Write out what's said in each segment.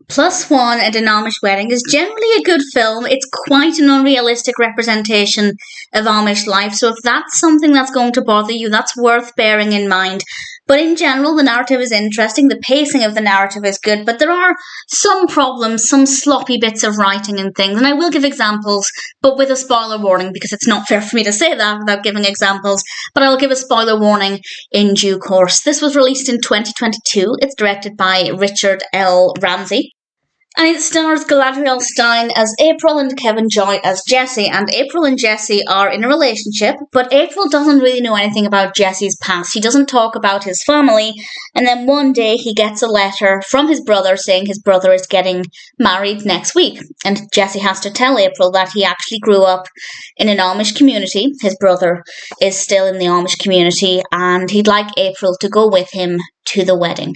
+1 at an Amish wedding is generally a good film. It's quite an unrealistic representation of Amish life, so if that's something that's going to bother you, that's worth bearing in mind. But in general, the narrative is interesting, the pacing of the narrative is good, but there are some problems, some sloppy bits of writing and things, and I will give examples, but with a spoiler warning, because it's not fair for me to say that without giving examples, but I'll give a spoiler warning in due course. This was released in 2022. It's directed by Richard L. Ramsey. And it stars Galadriel Stineman as April and Kevin Joy as Jesse. And April and Jesse are in a relationship, but April doesn't really know anything about Jesse's past. He doesn't talk about his family. And then one day he gets a letter from his brother saying his brother is getting married next week. And Jesse has to tell April that he actually grew up in an Amish community. His brother is still in the Amish community, and he'd like April to go with him to the wedding.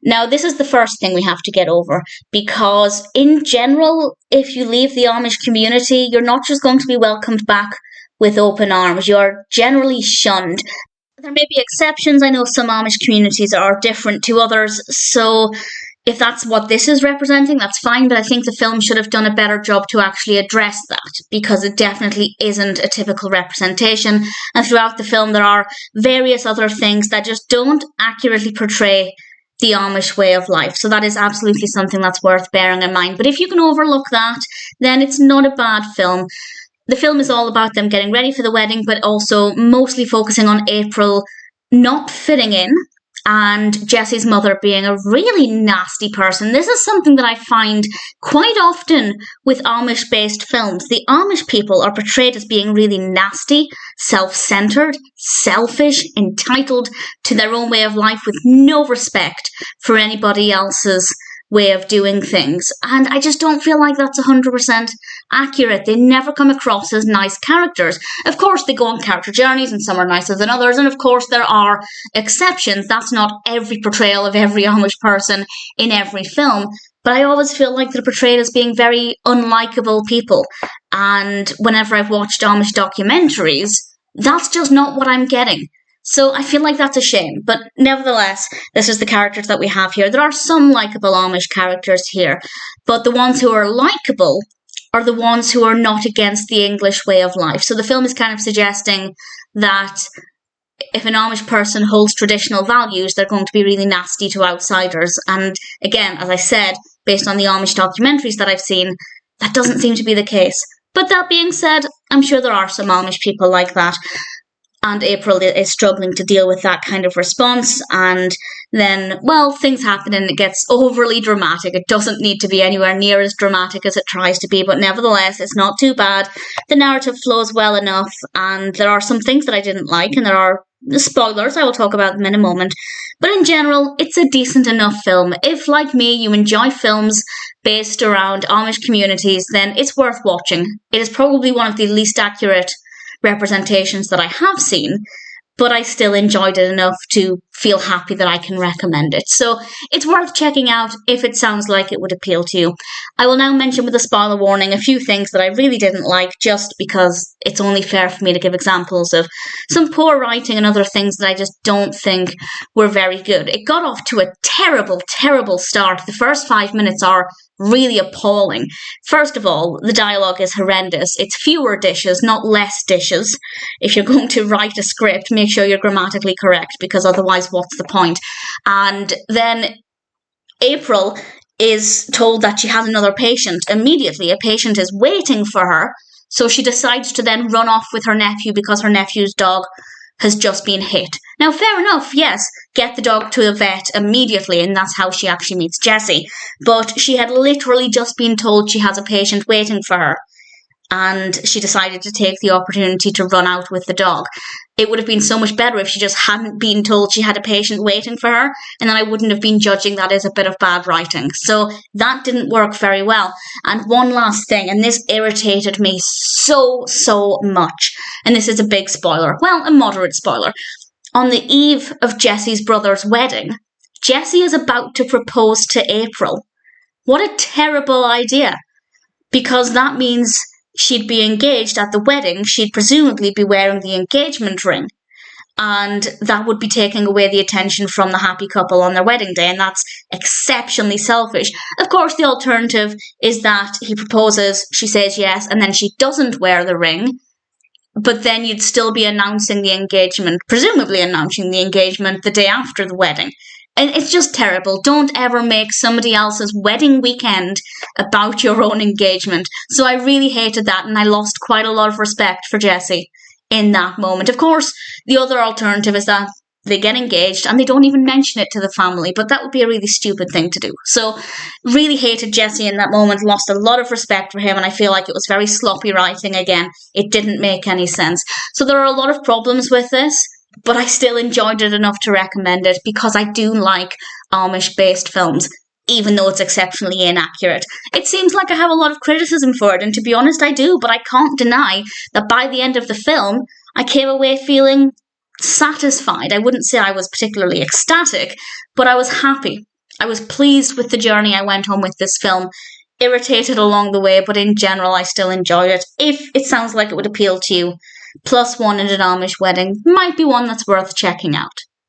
Now, this is the first thing we have to get over, because in general, if you leave the Amish community, you're not just going to be welcomed back with open arms. You're generally shunned. There may be exceptions. I know some Amish communities are different to others, so if that's what this is representing, that's fine, but I think the film should have done a better job to actually address that, because it definitely isn't a typical representation, and throughout the film there are various other things that just don't accurately portray the Amish way of life, so that is absolutely something that's worth bearing in mind. But if you can overlook that, then it's not a bad film. The film is all about them getting ready for the wedding, but also mostly focusing on April not fitting in, and Jesse's mother being a really nasty person. This is something that I find quite often with Amish-based films. The Amish people are portrayed as being really nasty, self-centered, selfish, entitled to their own way of life with no respect for anybody else's way of doing things. And I just don't feel like that's 100% accurate. They never come across as nice characters. Of course, they go on character journeys and some are nicer than others. And of course, there are exceptions. That's not every portrayal of every Amish person in every film. But I always feel like they're portrayed as being very unlikable people. And whenever I've watched Amish documentaries, that's just not what I'm getting. So I feel like that's a shame, but nevertheless, this is the characters that we have here. There are some likeable Amish characters here, but the ones who are likeable are the ones who are not against the English way of life. So the film is kind of suggesting that if an Amish person holds traditional values, they're going to be really nasty to outsiders. And again, as I said, based on the Amish documentaries that I've seen, that doesn't seem to be the case. But that being said, I'm sure there are some Amish people like that. And April is struggling to deal with that kind of response, and then, well, things happen and it gets overly dramatic. It doesn't need to be anywhere near as dramatic as it tries to be, but nevertheless, it's not too bad. The narrative flows well enough, and there are some things that I didn't like, and there are spoilers, I will talk about them in a moment. But in general, it's a decent enough film. If, like me, you enjoy films based around Amish communities, then it's worth watching. It is probably one of the least accurate representations that I have seen, but I still enjoyed it enough to feel happy that I can recommend it. So it's worth checking out if it sounds like it would appeal to you. I will now mention with a spoiler warning a few things that I really didn't like, just because it's only fair for me to give examples of some poor writing and other things that I just don't think were very good. It got off to a terrible, terrible start. The first 5 minutes are really appalling. First of all, the dialogue is horrendous. It's fewer dishes, not less dishes. If you're going to write a script, make sure you're grammatically correct, because otherwise, what's the point? And then April is told that she has another patient immediately. A patient is waiting for her, so she decides to then run off with her nephew because her nephew's dog has just been hit. Now, fair enough, yes, get the dog to a vet immediately, and that's how she actually meets Jesse. But she had literally just been told she has a patient waiting for her, and she decided to take the opportunity to run out with the dog. It would have been so much better if she just hadn't been told she had a patient waiting for her, and then I wouldn't have been judging that as a bit of bad writing. So that didn't work very well. And one last thing, and this irritated me so much, and this is a big spoiler, well, a moderate spoiler. On the eve of Jesse's brother's wedding, Jesse is about to propose to April. What a terrible idea, because that means she'd be engaged at the wedding. She'd presumably be wearing the engagement ring. and that would be taking away the attention from the happy couple on their wedding day, and that's exceptionally selfish. Of course, the alternative is that he proposes, she says yes, and then she doesn't wear the ring, but then you'd still be announcing the engagement, presumably announcing the engagement the day after the wedding. And it's just terrible. Don't ever make somebody else's wedding weekend about your own engagement. So I really hated that, and I lost quite a lot of respect for Jessie in that moment. Of course, the other alternative is that they get engaged and they don't even mention it to the family, but that would be a really stupid thing to do. So really hated Jessie in that moment, lost a lot of respect for him, and I feel like it was very sloppy writing again. It didn't make any sense. So there are a lot of problems with this, but I still enjoyed it enough to recommend it because I do like Amish-based films, even though it's exceptionally inaccurate. It seems like I have a lot of criticism for it, and to be honest, I do, but I can't deny that by the end of the film, I came away feeling satisfied. I wouldn't say I was particularly ecstatic, but I was happy. I was pleased with the journey I went on with this film, irritated along the way, but in general, I still enjoyed it. If it sounds like it would appeal to you, +1 at an Amish wedding might be one that's worth checking out.